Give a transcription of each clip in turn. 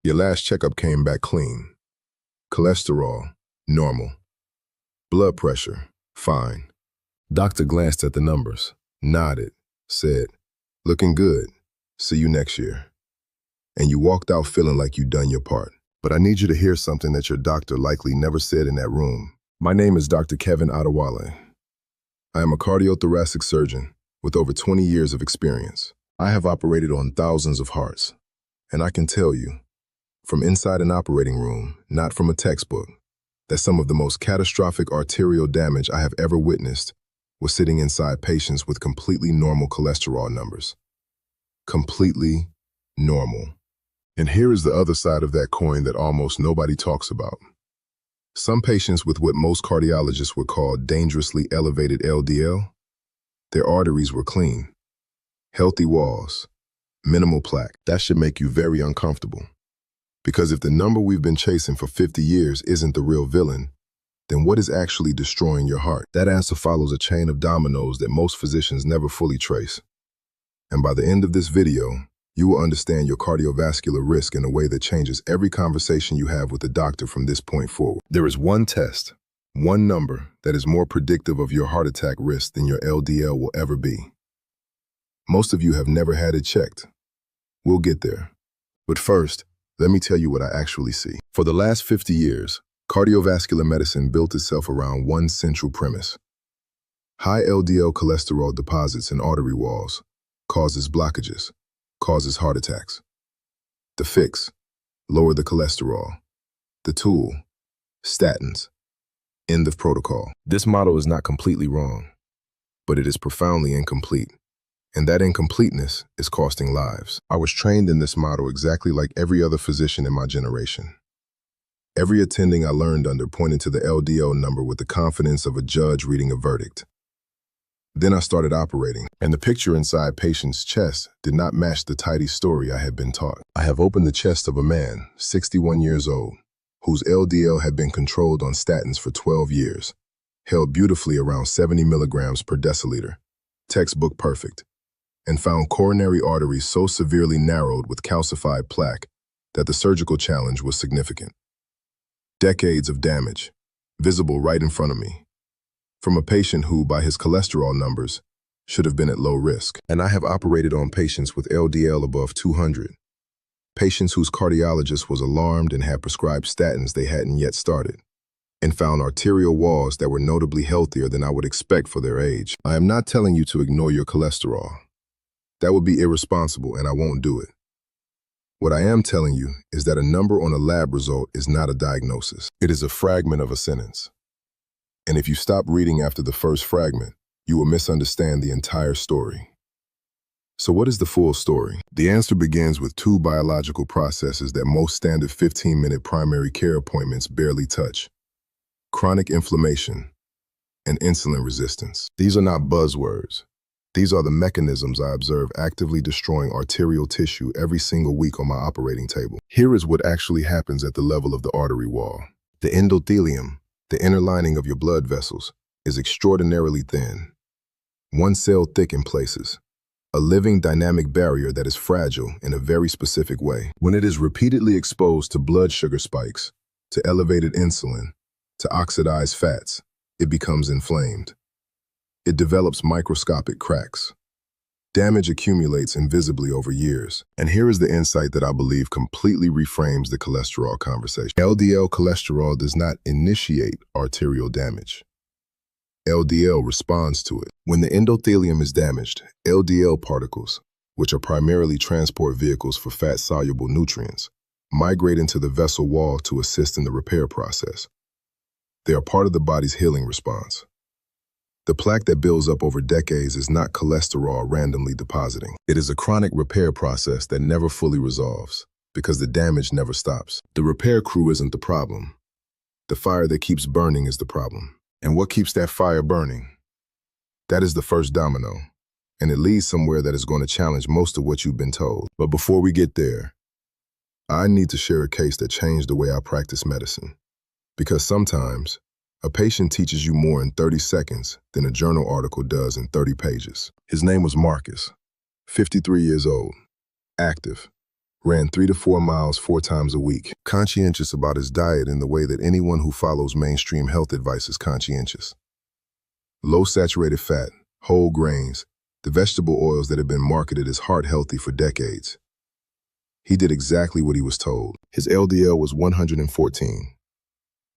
Your last checkup came back clean. Cholesterol, normal. Blood pressure, fine. Doctor glanced at the numbers, nodded, said, "Looking good. See you next year." And you walked out feeling like you'd done your part. But I need you to hear something that your doctor likely never said in that room. My name is Dr. Kevin Adewale. I am a cardiothoracic surgeon with over 20 years of experience. I have operated on thousands of hearts, and I can tell you, from inside an operating room, not from a textbook, that some of the most catastrophic arterial damage I have ever witnessed was sitting inside patients with completely normal cholesterol numbers. Completely normal. And here is the other side of that coin that almost nobody talks about. Some patients with what most cardiologists would call dangerously elevated LDL, their arteries were clean, healthy walls, minimal plaque. That should make you very uncomfortable. Because if the number we've been chasing for 50 years isn't the real villain, then what is actually destroying your heart? That answer follows a chain of dominoes that most physicians never fully trace. And by the end of this video, you will understand your cardiovascular risk in a way that changes every conversation you have with the doctor from this point forward. There is one test, one number that is more predictive of your heart attack risk than your LDL will ever be. Most of you have never had it checked. We'll get there. But first, let me tell you what I actually see. For the last 50 years, cardiovascular medicine built itself around one central premise. High LDL cholesterol deposits in artery walls causes blockages, causes heart attacks. The fix, lower the cholesterol. The tool, statins. End of protocol. This model is not completely wrong, but it is profoundly incomplete. And that incompleteness is costing lives. I was trained in this model exactly like every other physician in my generation. Every attending I learned under pointed to the LDL number with the confidence of a judge reading a verdict. Then I started operating, and the picture inside patients' chests did not match the tidy story I had been taught. I have opened the chest of a man, 61 years old, whose LDL had been controlled on statins for 12 years, held beautifully around 70 milligrams per deciliter, textbook perfect, and found coronary arteries so severely narrowed with calcified plaque that the surgical challenge was significant. Decades of damage, visible right in front of me, from a patient who, by his cholesterol numbers, should have been at low risk. And I have operated on patients with LDL above 200, patients whose cardiologist was alarmed and had prescribed statins they hadn't yet started, and found arterial walls that were notably healthier than I would expect for their age. I am not telling you to ignore your cholesterol. That would be irresponsible, and I won't do it. What I am telling you is that a number on a lab result is not a diagnosis. It is a fragment of a sentence. And if you stop reading after the first fragment, you will misunderstand the entire story. So what is the full story? The answer begins with two biological processes that most standard 15-minute primary care appointments barely touch: chronic inflammation and insulin resistance. These are not buzzwords. These are the mechanisms I observe actively destroying arterial tissue every single week on my operating table. Here is what actually happens at the level of the artery wall. The endothelium, the inner lining of your blood vessels, is extraordinarily thin, one cell thick in places, a living dynamic barrier that is fragile in a very specific way. When it is repeatedly exposed to blood sugar spikes, to elevated insulin, to oxidized fats, it becomes inflamed. It develops microscopic cracks. Damage accumulates invisibly over years. And here is the insight that I believe completely reframes the cholesterol conversation. LDL cholesterol does not initiate arterial damage. LDL responds to it. When the endothelium is damaged, LDL particles, which are primarily transport vehicles for fat-soluble nutrients, migrate into the vessel wall to assist in the repair process. They are part of the body's healing response. The plaque that builds up over decades is not cholesterol randomly depositing. It is a chronic repair process that never fully resolves because the damage never stops. The repair crew isn't the problem. The fire that keeps burning is the problem. And what keeps that fire burning? That is the first domino, and it leads somewhere that is going to challenge most of what you've been told. But before we get there, I need to share a case that changed the way I practice medicine. Because sometimes, a patient teaches you more in 30 seconds than a journal article does in 30 pages. His name was Marcus, 53 years old, active, ran 3 to 4 miles 4 times a week, conscientious about his diet in the way that anyone who follows mainstream health advice is conscientious. Low saturated fat, whole grains, the vegetable oils that have been marketed as heart healthy for decades. He did exactly what he was told. His LDL was 114.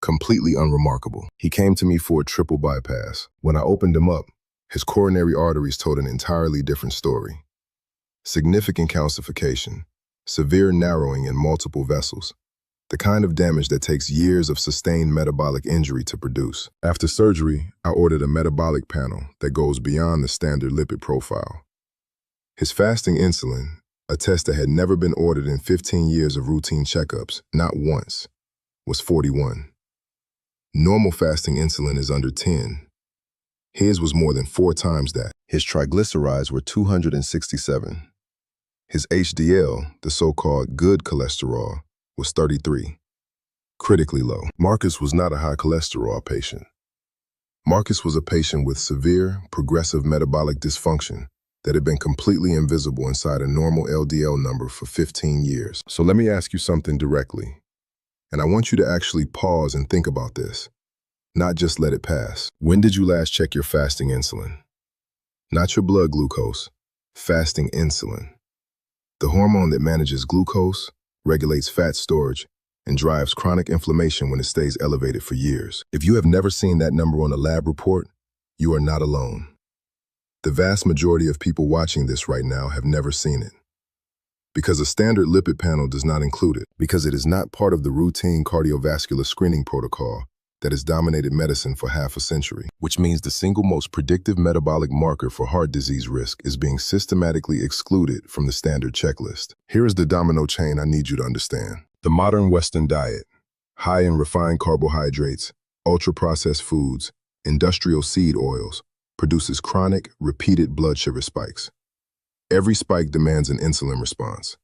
Completely unremarkable. He came to me for a triple bypass. When I opened him up, his coronary arteries told an entirely different story. Significant calcification, severe narrowing in multiple vessels, the kind of damage that takes years of sustained metabolic injury to produce. After surgery, I ordered a metabolic panel that goes beyond the standard lipid profile. His fasting insulin, a test that had never been ordered in 15 years of routine checkups, not once, was 41. Normal fasting insulin is under 10. His was more than 4 times that. His triglycerides were 267. His HDL, the so-called good cholesterol, was 33. Critically low. Marcus was not a high cholesterol patient. Marcus was a patient with severe, progressive metabolic dysfunction that had been completely invisible inside a normal LDL number for 15 years. So let me ask you something directly. And I want you to actually pause and think about this, not just let it pass. When did you last check your fasting insulin? Not your blood glucose, fasting insulin. The hormone that manages glucose, regulates fat storage, and drives chronic inflammation when it stays elevated for years. If you have never seen that number on a lab report, you are not alone. The vast majority of people watching this right now have never seen it. Because a standard lipid panel does not include it, because it is not part of the routine cardiovascular screening protocol that has dominated medicine for half a century, which means the single most predictive metabolic marker for heart disease risk is being systematically excluded from the standard checklist. Here is the domino chain I need you to understand. The modern Western diet, high in refined carbohydrates, ultra-processed foods, industrial seed oils, produces chronic, repeated blood sugar spikes. Every spike demands an insulin response.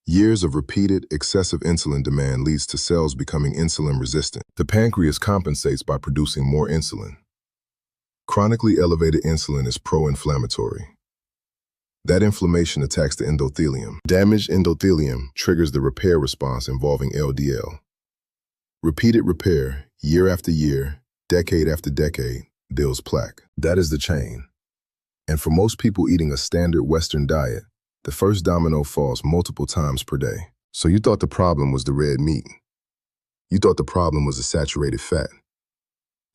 Years of repeated, excessive insulin demand leads to cells becoming insulin resistant. The pancreas compensates by producing more insulin. Chronically elevated insulin is pro-inflammatory. That inflammation attacks the endothelium. Damaged endothelium triggers the repair response involving LDL. Repeated repair, year after year, decade after decade, builds plaque. That is the chain. And for most people eating a standard Western diet, the first domino falls multiple times per day. So you thought the problem was the red meat. You thought the problem was the saturated fat.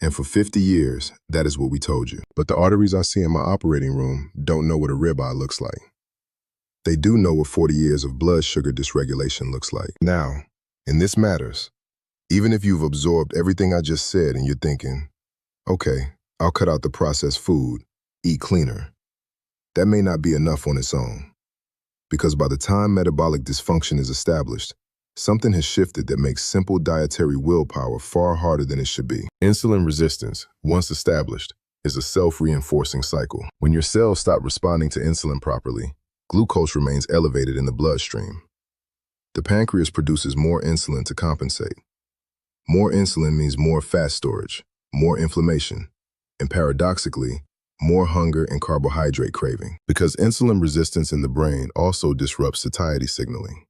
And for 50 years, that is what we told you. But the arteries I see in my operating room don't know what a ribeye looks like. They do know what 40 years of blood sugar dysregulation looks like. Now, and this matters, even if you've absorbed everything I just said and you're thinking, okay, I'll cut out the processed food, eat cleaner. That may not be enough on its own. Because by the time metabolic dysfunction is established, something has shifted that makes simple dietary willpower far harder than it should be. Insulin resistance, once established, is a self-reinforcing cycle. When your cells stop responding to insulin properly, glucose remains elevated in the bloodstream. The pancreas produces more insulin to compensate. More insulin means more fat storage, more inflammation, and paradoxically, more hunger and carbohydrate craving. Because insulin resistance in the brain also disrupts satiety signaling.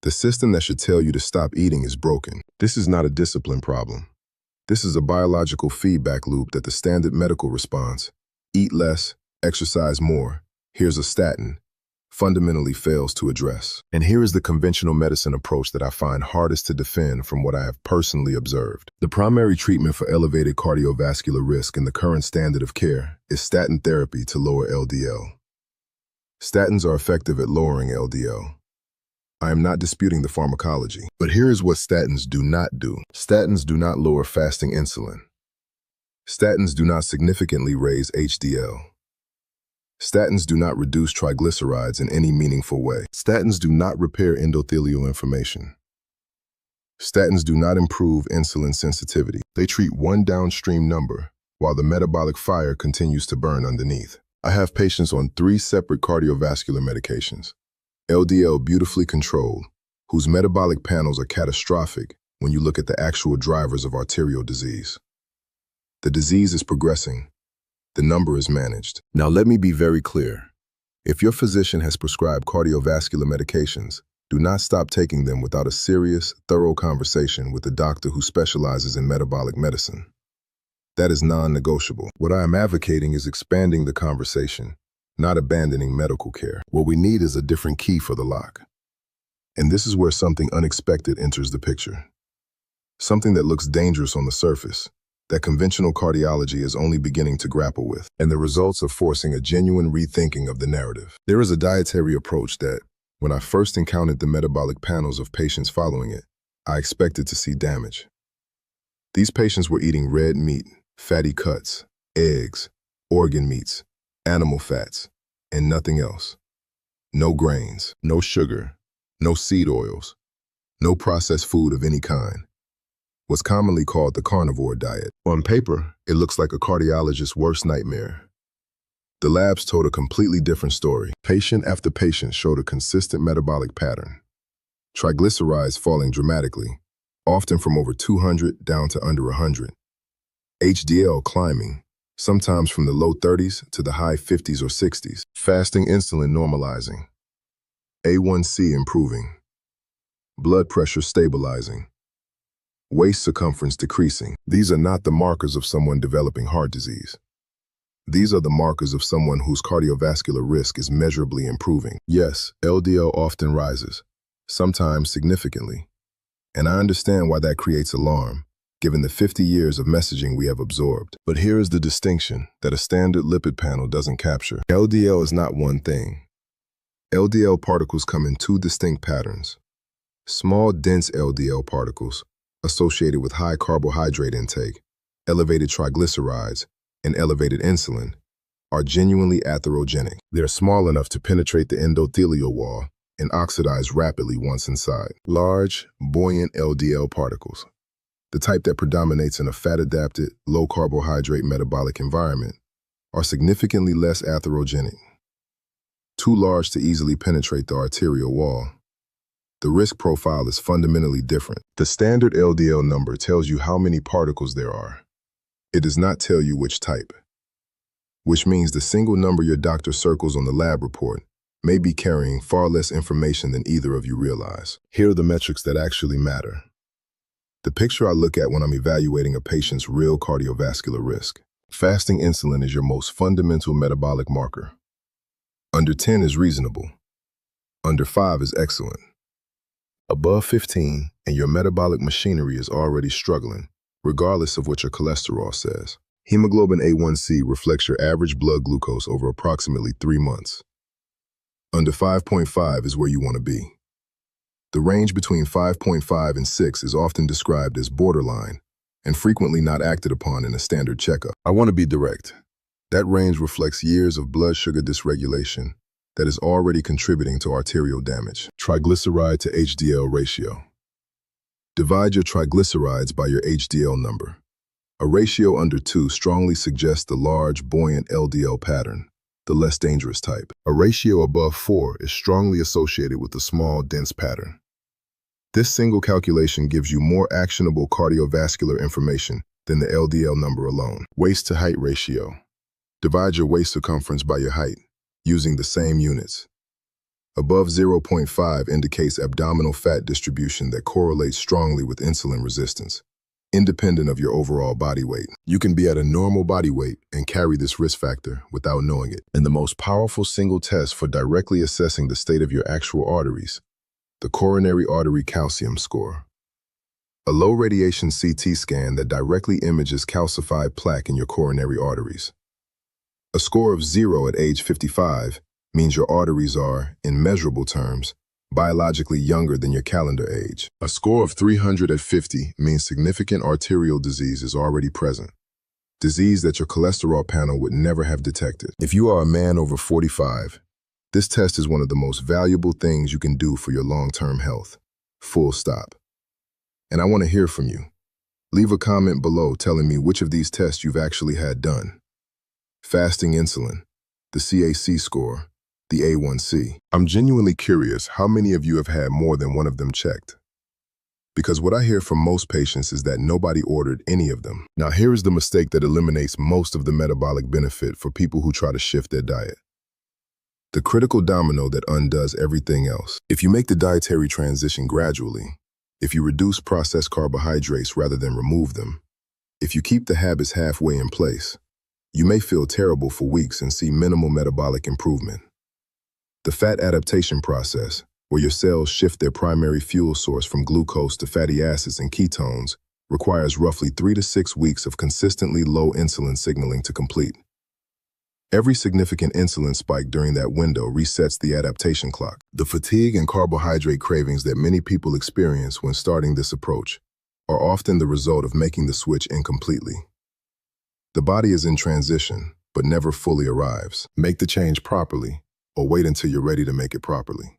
The system that should tell you to stop eating is broken. This is not a discipline problem. This is a biological feedback loop that the standard medical response, eat less, exercise more, here's a statin, fundamentally fails to address. And here is the conventional medicine approach that I find hardest to defend from what I have personally observed. The primary treatment for elevated cardiovascular risk in the current standard of care is statin therapy to lower LDL. Statins are effective at lowering LDL. I am not disputing the pharmacology, but here is what statins do not do. Statins do not lower fasting insulin. Statins do not significantly raise HDL. Statins do not reduce triglycerides in any meaningful way. Statins do not repair endothelial inflammation. Statins do not improve insulin sensitivity. They treat one downstream number, while the metabolic fire continues to burn underneath. I have patients on 3 separate cardiovascular medications. LDL beautifully controlled, whose metabolic panels are catastrophic when you look at the actual drivers of arterial disease. The disease is progressing. The number is managed. Now let me be very clear. If your physician has prescribed cardiovascular medications, Do not stop taking them without a serious, thorough conversation with a doctor who specializes in metabolic medicine. That is non-negotiable. What I am advocating is expanding the conversation, not abandoning medical care. What we need is a different key for the lock. And this is where something unexpected enters the picture. Something that looks dangerous on the surface, that conventional cardiology is only beginning to grapple with, and the results of forcing a genuine rethinking of the narrative. There is a dietary approach that, when I first encountered the metabolic panels of patients following it, I expected to see damage. These patients were eating red meat, fatty cuts, eggs, organ meats, animal fats, and nothing else. No grains, no sugar, no seed oils, no processed food of any kind. What's commonly called the carnivore diet. On paper, it looks like a cardiologist's worst nightmare. The labs told a completely different story. Patient after patient showed a consistent metabolic pattern. Triglycerides falling dramatically, often from over 200 down to under 100. HDL climbing, sometimes from the low 30s to the high 50s or 60s. Fasting insulin normalizing. A1C improving. Blood pressure stabilizing. Waist circumference decreasing. These are not the markers of someone developing heart disease. These are the markers of someone whose cardiovascular risk is measurably improving. Yes, LDL often rises, sometimes significantly. And I understand why that creates alarm, given the 50 years of messaging we have absorbed. But here is the distinction that a standard lipid panel doesn't capture. LDL is not one thing. LDL particles come in two distinct patterns. Small, dense LDL particles, associated with high carbohydrate intake, elevated triglycerides, and elevated insulin, are genuinely atherogenic. They're small enough to penetrate the endothelial wall and oxidize rapidly once inside. Large, buoyant LDL particles, the type that predominates in a fat-adapted, low-carbohydrate metabolic environment, are significantly less atherogenic. Too large to easily penetrate the arterial wall. The risk profile is fundamentally different. The standard LDL number tells you how many particles there are. It does not tell you which type, which means the single number your doctor circles on the lab report may be carrying far less information than either of you realize. Here are the metrics that actually matter. The picture I look at when I'm evaluating a patient's real cardiovascular risk. Fasting insulin is your most fundamental metabolic marker. Under 10 is reasonable. Under 5 is excellent. Above 15, and your metabolic machinery is already struggling, regardless of what your cholesterol says. Hemoglobin A1C reflects your average blood glucose over approximately 3 months. Under 5.5 is where you want to be. The range between 5.5 and 6 is often described as borderline and frequently not acted upon in a standard checkup. I want to be direct. That range reflects years of blood sugar dysregulation that is already contributing to arterial damage. Triglyceride to HDL ratio. Divide your triglycerides by your HDL number. A ratio under 2 strongly suggests the large, buoyant LDL pattern, the less dangerous type. A ratio above 4 is strongly associated with the small, dense pattern. This single calculation gives you more actionable cardiovascular information than the LDL number alone. Waist to height ratio. Divide your waist circumference by your height, using the same units. Above 0.5 indicates abdominal fat distribution that correlates strongly with insulin resistance, independent of your overall body weight. You can be at a normal body weight and carry this risk factor without knowing it. And the most powerful single test for directly assessing the state of your actual arteries, the coronary artery calcium score. A low radiation CT scan that directly images calcified plaque in your coronary arteries. A score of 0 at age 55 means your arteries are, in measurable terms, biologically younger than your calendar age. A score of 300 at 50 means significant arterial disease is already present, disease that your cholesterol panel would never have detected. If you are a man over 45, this test is one of the most valuable things you can do for your long-term health. Full stop. And I want to hear from you. Leave a comment below telling me which of these tests you've actually had done. Fasting insulin, the CAC score, the A1C. I'm genuinely curious how many of you have had more than one of them checked. Because what I hear from most patients is that nobody ordered any of them. Now here is the mistake that eliminates most of the metabolic benefit for people who try to shift their diet. The critical domino that undoes everything else. If you make the dietary transition gradually, if you reduce processed carbohydrates rather than remove them, if you keep the habits halfway in place, you may feel terrible for weeks and see minimal metabolic improvement. The fat adaptation process, where your cells shift their primary fuel source from glucose to fatty acids and ketones, requires roughly 3 to 6 weeks of consistently low insulin signaling to complete. Every significant insulin spike during that window resets the adaptation clock. The fatigue and carbohydrate cravings that many people experience when starting this approach are often the result of making the switch incompletely. The body is in transition, but never fully arrives. Make the change properly, or wait until you're ready to make it properly.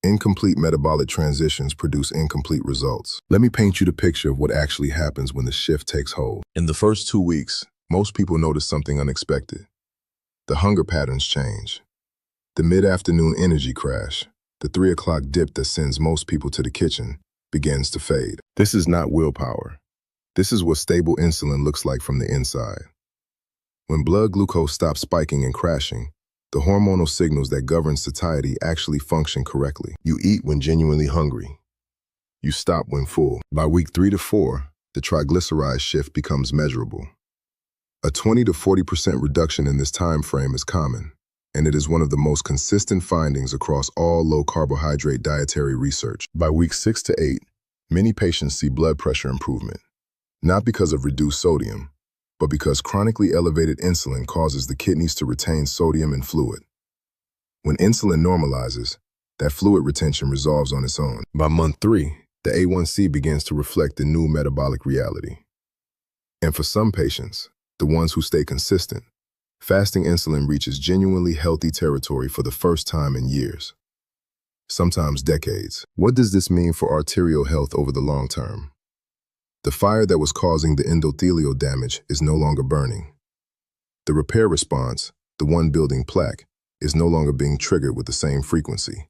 Incomplete metabolic transitions produce incomplete results. Let me paint you the picture of what actually happens when the shift takes hold. In the first 2 weeks, most people notice something unexpected. The hunger patterns change. The mid-afternoon energy crash, the 3 o'clock dip that sends most people to the kitchen, begins to fade. This is not willpower. This is what stable insulin looks like from the inside. When blood glucose stops spiking and crashing, the hormonal signals that govern satiety actually function correctly. You eat when genuinely hungry. You stop when full. By week 3 to 4, the triglyceride shift becomes measurable. A 20 to 40% reduction in this time frame is common, and it is one of the most consistent findings across all low-carbohydrate dietary research. By week 6 to 8, many patients see blood pressure improvement, not because of reduced sodium, but because chronically elevated insulin causes the kidneys to retain sodium and fluid. When insulin normalizes, that fluid retention resolves on its own. By month 3, the A1C begins to reflect the new metabolic reality. And for some patients, the ones who stay consistent, fasting insulin reaches genuinely healthy territory for the first time in years, sometimes decades. What does this mean for arterial health over the long term? The fire that was causing the endothelial damage is no longer burning. The repair response, the one building plaque, is no longer being triggered with the same frequency.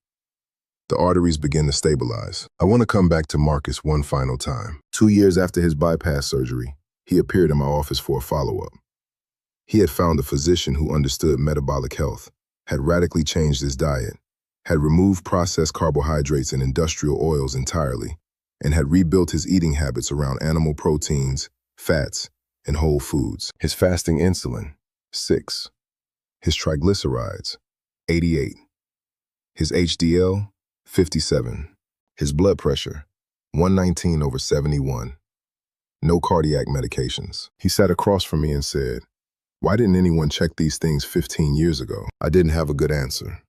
The arteries begin to stabilize. I want to come back to Marcus one final time. 2 years after his bypass surgery, he appeared in my office for a follow-up. He had found a physician who understood metabolic health, had radically changed his diet, had removed processed carbohydrates and industrial oils entirely, and had rebuilt his eating habits around animal proteins, fats, and whole foods. His fasting insulin, 6. His triglycerides, 88. His HDL, 57. His blood pressure, 119/71. No cardiac medications. He sat across from me and said, "Why didn't anyone check these things 15 years ago?" I didn't have a good answer.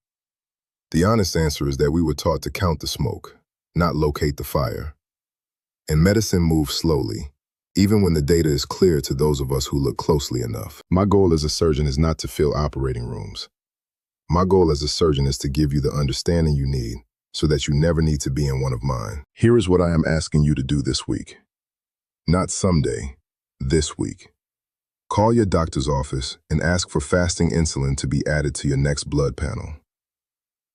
The honest answer is that we were taught to count the smoke, not locate the fire. And medicine moves slowly, even when the data is clear to those of us who look closely enough. My goal as a surgeon is not to fill operating rooms. My goal as a surgeon is to give you the understanding you need so that you never need to be in one of mine. Here is what I am asking you to do this week. Not someday, this week. Call your doctor's office and ask for fasting insulin to be added to your next blood panel.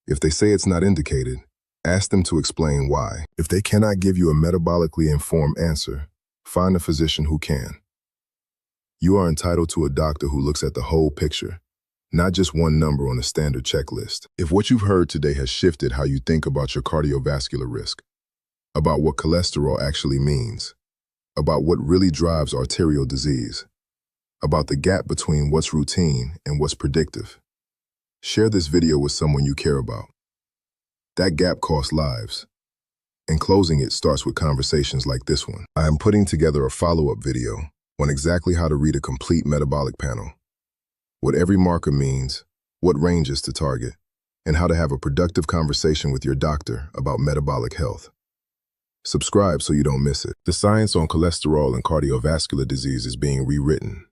If they say it's not indicated, ask them to explain why. If they cannot give you a metabolically informed answer, find a physician who can. You are entitled to a doctor who looks at the whole picture, not just one number on a standard checklist. If what you've heard today has shifted how you think about your cardiovascular risk, about what cholesterol actually means, about what really drives arterial disease, about the gap between what's routine and what's predictive, share this video with someone you care about. That gap costs lives, and closing it starts with conversations like this one. I am putting together a follow-up video on exactly how to read a complete metabolic panel, what every marker means, what ranges to target, and how to have a productive conversation with your doctor about metabolic health. Subscribe so you don't miss it. The science on cholesterol and cardiovascular disease is being rewritten.